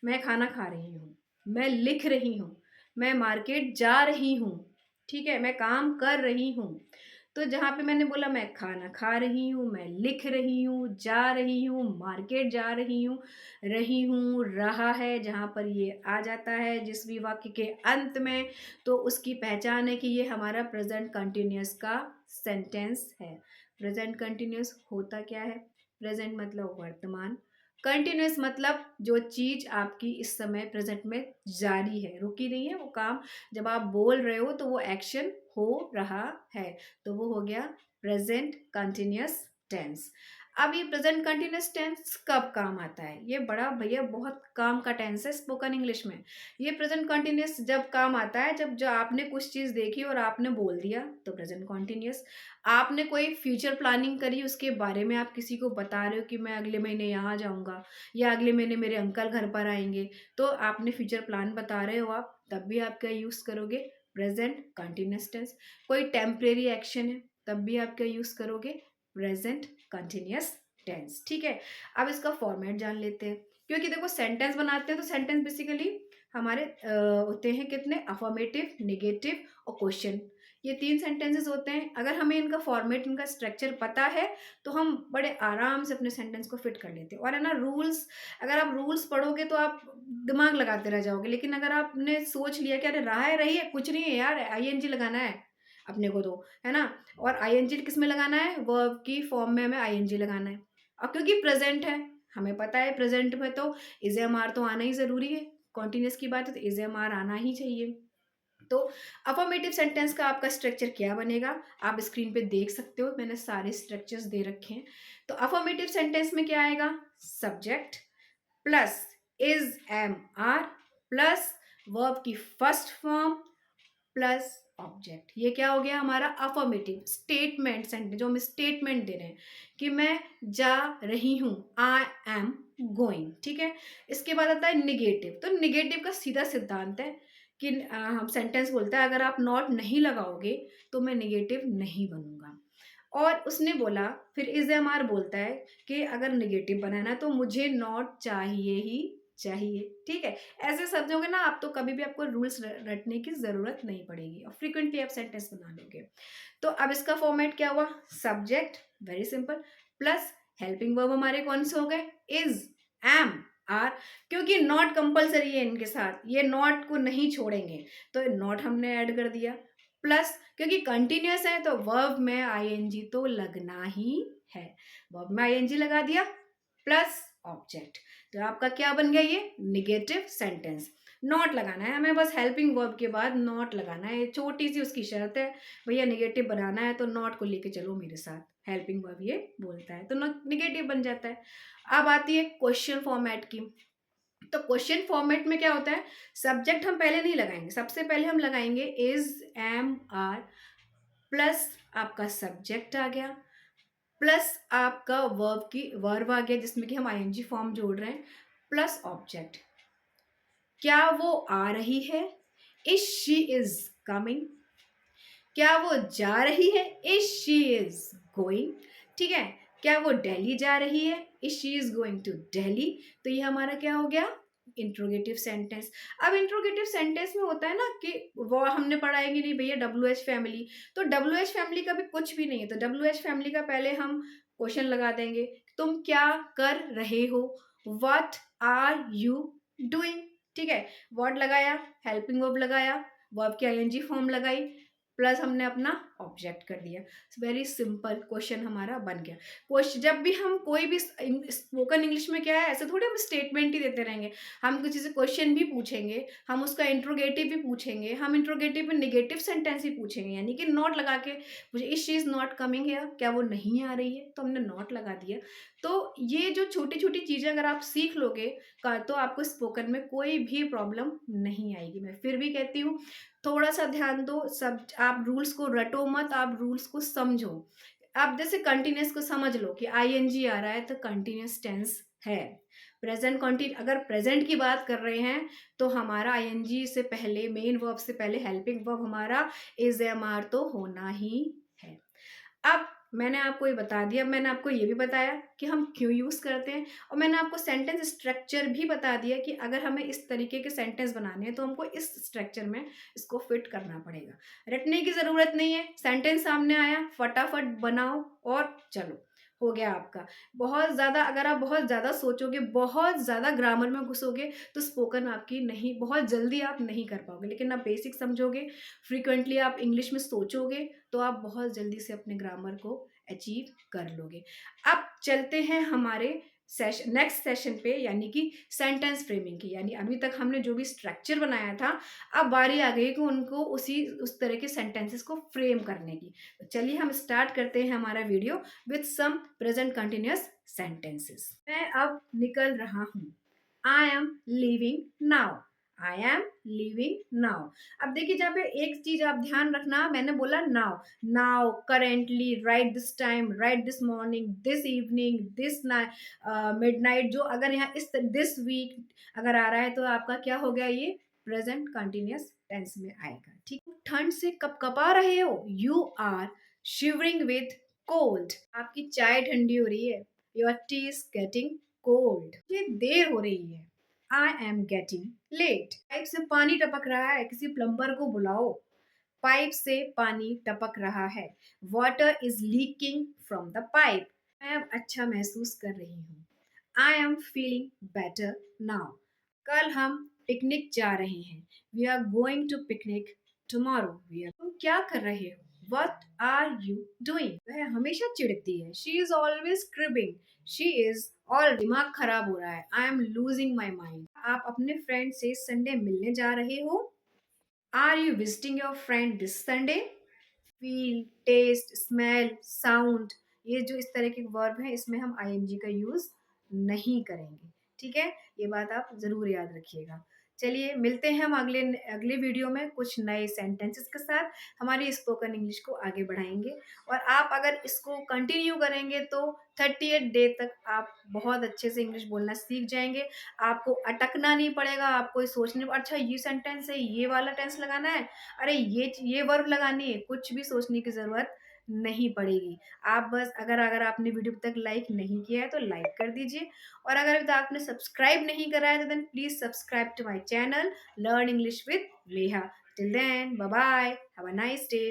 मैं खाना खा रही हूँ, मैं लिख रही हूँ, मैं मार्केट जा रही हूँ, ठीक है? मैं काम कर रही हूँ। तो जहाँ पे मैंने बोला मैं खाना खा रही हूँ, मैं लिख रही हूँ, जा रही हूँ, मार्केट जा रही हूँ, रहा है जहाँ पर ये आ जाता है जिस भी वाक्य के अंत में, तो उसकी पहचान है कि ये हमारा प्रेज़ेंट कंटीन्यूअस का सेंटेंस है। प्रेज़ेंट कंटीन्यूअस होता क्या है? प्रेज़ेंट मतलब वर्तमान, कंटीन्यूअस मतलब जो चीज़ आपकी इस समय प्रेज़ेंट में जारी है, रुकी नहीं है वो काम। जब आप बोल रहे हो तो वो एक्शन हो रहा है, तो वो हो गया प्रेज़ेंट कंटीन्यूअस टेंस। अब ये प्रेज़ेंट कंटीन्यूअस टेंस कब काम आता है? ये बड़ा भैया बहुत काम का टेंस है स्पोकन इंग्लिश में। ये प्रेज़ेंट कंटीन्यूअस जब काम आता है जब जो आपने कुछ चीज़ देखी और आपने बोल दिया, तो प्रेज़ेंट कंटीन्यूअस। आपने कोई फ्यूचर प्लानिंग करी, उसके बारे में आप किसी को बता रहे हो कि मैं अगले महीने यहाँ जाऊँगा या अगले महीने मेरे अंकल घर पर आएँगे, तो आपने फ्यूचर प्लान बता रहे हो आप, तब भी आप क्या यूज़ करोगे? Present continuous tense. कोई टेम्परेरी एक्शन है, तब भी आप क्या यूज़ करोगे? प्रेज़ेंट कंटीन्यूअस टेंस, ठीक है? अब इसका फॉर्मेट जान लेते हैं, क्योंकि देखो सेंटेंस बनाते हैं तो सेंटेंस बेसिकली हमारे होते हैं कितने? अफ़र्मेटिव, नेगेटिव और क्वेश्चन। ये 3 सेंटेंसेस होते हैं। अगर हमें इनका फॉर्मेट, इनका स्ट्रक्चर पता है, तो हम बड़े आराम से अपने सेंटेंस को फिट कर लेते हैं। और है ना रूल्स, अगर आप रूल्स पढ़ोगे तो आप दिमाग लगाते रह जाओगे, लेकिन अगर आपने सोच लिया कि अरे रहा है, रही है, कुछ नहीं है यार, आईएनजी लगाना है अपने को तो, है ना? और आईएनजी किस में लगाना है? वर्ब की फॉर्म में हमें आईएनजी लगाना है। और क्योंकि प्रेज़ेंट है, हमें पता है प्रेज़ेंट में तो इज़-एम-आर तो आना ही ज़रूरी है। कंटीन्यूअस की बात है तो इज़-एम-आर आना ही चाहिए। तो अफ़र्मेटिव सेंटेंस का आपका स्ट्रक्चर क्या बनेगा? आप स्क्रीन पे देख सकते हो, मैंने सारे स्ट्रक्चर्स दे रखे हैं। तो अफ़र्मेटिव सेंटेंस में क्या आएगा? Subject plus is am are plus verb की फर्स्ट फॉर्म प्लस ऑब्जेक्ट। ये क्या हो गया हमारा? अफर्मेटिव स्टेटमेंट सेंटेंस, जो हम स्टेटमेंट दे रहे हैं कि मैं जा रही हूं, आई एम गोइंग, ठीक है? इसके बाद आता है निगेटिव। तो निगेटिव का सीधा सिद्धांत है कि हम सेंटेंस बोलता है अगर आप नॉट नहीं लगाओगे तो मैं निगेटिव नहीं बनूंगा। और उसने बोला, फिर इज एम आर बोलता है कि अगर निगेटिव बनाना है तो मुझे नॉट चाहिए ही चाहिए, ठीक है? ऐसे शब्द होंगे ना, आप तो कभी भी आपको रूल्स रटने की जरूरत नहीं पड़ेगी और फ्रीक्वेंटली आप सेंटेंस बना लोगे। तो अब इसका फॉर्मेट क्या हुआ? Subject, very simple, plus helping verb हमारे कौन से हो गए? Is, am, are. क्योंकि नॉट कंपलसरी है इनके साथ, ये नॉट को नहीं छोड़ेंगे, तो नॉट हमने ऐड कर दिया। प्लस क्योंकि कंटिन्यूअस है तो वर्ब में आईएनजी तो लगना ही है, वर्ब में आईएनजी लगा दिया प्लस ऑब्जेक्ट। तो आपका क्या बन गया? ये निगेटिव सेंटेंस। नॉट लगाना है हमें, बस हेल्पिंग वर्ब के बाद नॉट लगाना है, छोटी सी उसकी शर्त है। भैया निगेटिव बनाना है तो नॉट को लेके चलो मेरे साथ, हेल्पिंग वर्ब ये बोलता है तो निगेटिव बन जाता है। अब आती है क्वेश्चन फॉर्मेट की। तो क्वेश्चन फॉर्मेट में क्या होता है? सब्जेक्ट हम पहले नहीं लगाएंगे, सबसे पहले हम लगाएंगे इज एम आर प्लस आपका सब्जेक्ट आ गया प्लस आपका वर्ब आ गया जिसमें कि हम आईएनजी फॉर्म जोड़ रहे हैं प्लस ऑब्जेक्ट। क्या वो आ रही है? Is she is coming. क्या वो जा रही है? इज शी इज गोइंग, ठीक है? क्या वो दिल्ली जा रही है? Is she is going to Delhi. तो ये हमारा क्या हो गया? Interrogative sentence. अब इंट्रोगेटिव सेंटेंस में होता है ना कि वो हमने पढ़ा है कि नहीं भैया डब्ल्यू एच फैमिली, तो डब्ल्यू एच फैमिली का भी कुछ भी नहीं है, तो डब्ल्यू एच फैमिली का पहले हम क्वेश्चन लगा देंगे, तुम क्या कर रहे हो? व्हाट आर यू डूइंग, ठीक है? व्हाट लगाया, हेल्पिंग वर्ब लगाया, वर्ब की आईएनजी फॉर्म लगाई, प्लस हमने अपना ऑब्जेक्ट कर दिया। वेरी सिंपल क्वेश्चन हमारा बन गया। क्वेश्चन जब भी हम कोई भी स्पोकन इंग्लिश में क्या है, ऐसे थोड़ी हम स्टेटमेंट ही देते रहेंगे, हम किसी से क्वेश्चन भी पूछेंगे, हम उसका इंट्रोगेटिव भी पूछेंगे, हम इंट्रोगेटिव में निगेटिव सेंटेंस भी पूछेंगे, यानी कि नॉट लगा के मुझे इस चीज नॉट कमिंग है, क्या वो नहीं आ रही है, तो हमने नॉट लगा दिया। तो ये जो छोटी छोटी चीजें अगर आप सीख लोगे तो आपको स्पोकन में कोई भी प्रॉब्लम नहीं आएगी। मैं फिर भी कहती हूँ थोड़ा सा ध्यान दो, सब आप रूल्स को रटो मत, आप रूल्स को समझो। आप जैसे कंटिन्यूअस को समझ लो कि आईएनजी आ रहा है तो कंटिन्यूअस टेंस है। प्रेजेंट कंटिन्यू, अगर प्रेजेंट की बात कर रहे हैं तो हमारा आईएनजी से पहले, मेन वर्ब से पहले हेल्पिंग वर्ब हमारा इज एम आर तो होना ही है। अब मैंने आपको ये बता दिया, मैंने आपको ये भी बताया कि हम क्यों यूज़ करते हैं और मैंने आपको सेंटेंस स्ट्रक्चर भी बता दिया कि अगर हमें इस तरीके के सेंटेंस बनाने हैं तो हमको इस स्ट्रक्चर में इसको फिट करना पड़ेगा। रटने की ज़रूरत नहीं है, सेंटेंस सामने आया, फटाफट बनाओ और चलो, हो गया आपका। बहुत ज़्यादा अगर आप बहुत ज़्यादा सोचोगे, बहुत ज़्यादा ग्रामर में घुसोगे तो स्पोकन आपकी नहीं बहुत जल्दी आप नहीं कर पाओगे। लेकिन आप बेसिक समझोगे, फ्रीक्वेंटली आप इंग्लिश में सोचोगे तो आप बहुत जल्दी से अपने ग्रामर को अचीव कर लोगे। अब चलते हैं हमारे नेक्स्ट सेशन पे यानी कि सेंटेंस फ्रेमिंग की। यानी अभी तक हमने जो भी स्ट्रक्चर बनाया था, अब बारी आ गई कि उनको उस तरह के सेंटेंसेस को फ्रेम करने की। तो चलिए हम स्टार्ट करते हैं हमारा video with some present continuous sentences. मैं अब निकल रहा हूँ। I am leaving now. I am leaving now. अब देखिए जहाँ पे एक चीज आप ध्यान रखना, मैंने बोला now. Now, currently, right this time, right this morning, this evening, this midnight, जो अगर यहाँ इस दिस वीक अगर आ रहा है तो आपका क्या हो गया, ये प्रेजेंट कंटिन्यूअस टेंस में आएगा। ठीक, ठंड से कपकपा रहे हो, you are shivering with cold. आपकी चाय ठंडी हो रही है, your tea is getting cold. ये देर हो रही है, I am getting late. Pipe से पानी टपक रहा है, किसी प्लम्बर को बुलाओ। पाइप से पानी टपक रहा है, water is leaking from the pipe. मैं अब अच्छा महसूस कर रही हूँ, I am feeling better now. कल हम पिकनिक जा रहे हैं, we are going to picnic tomorrow. तुम क्या कर रहे हो, वट आर यू डूइंग। वह हमेशा चिढ़ती है, she is always cribbing, she is all दिमाग खराब हो रहा है, I am losing my mind. आप अपने फ्रेंड से संडे मिलने जा रहे हो, are you visiting your friend this Sunday. Feel, taste, smell, sound, ये जो इस तरह के वर्ब हैं इसमें हम आईएनजी का यूज नहीं करेंगे। ठीक है, ये बात आप जरूर याद रखिएगा। चलिए मिलते हैं हम अगले अगले वीडियो में कुछ नए सेंटेंसेस के साथ, हमारी स्पोकन इंग्लिश को आगे बढ़ाएंगे। और आप अगर इसको कंटिन्यू करेंगे तो 38 डे तक आप बहुत अच्छे से इंग्लिश बोलना सीख जाएंगे। आपको अटकना नहीं पड़ेगा, आपको ये सोचने अच्छा ये सेंटेंस है, ये वाला टेंस लगाना है, अरे ये वर्ब लगानी है, कुछ भी सोचने की ज़रूरत नहीं पड़ेगी। आप बस अगर अगर आपने वीडियो तक लाइक नहीं किया है तो लाइक कर दीजिए, और अगर अभी तक आपने सब्सक्राइब नहीं करा है तो then please subscribe to my channel learn English with Leha. Till then bye bye, have a nice day.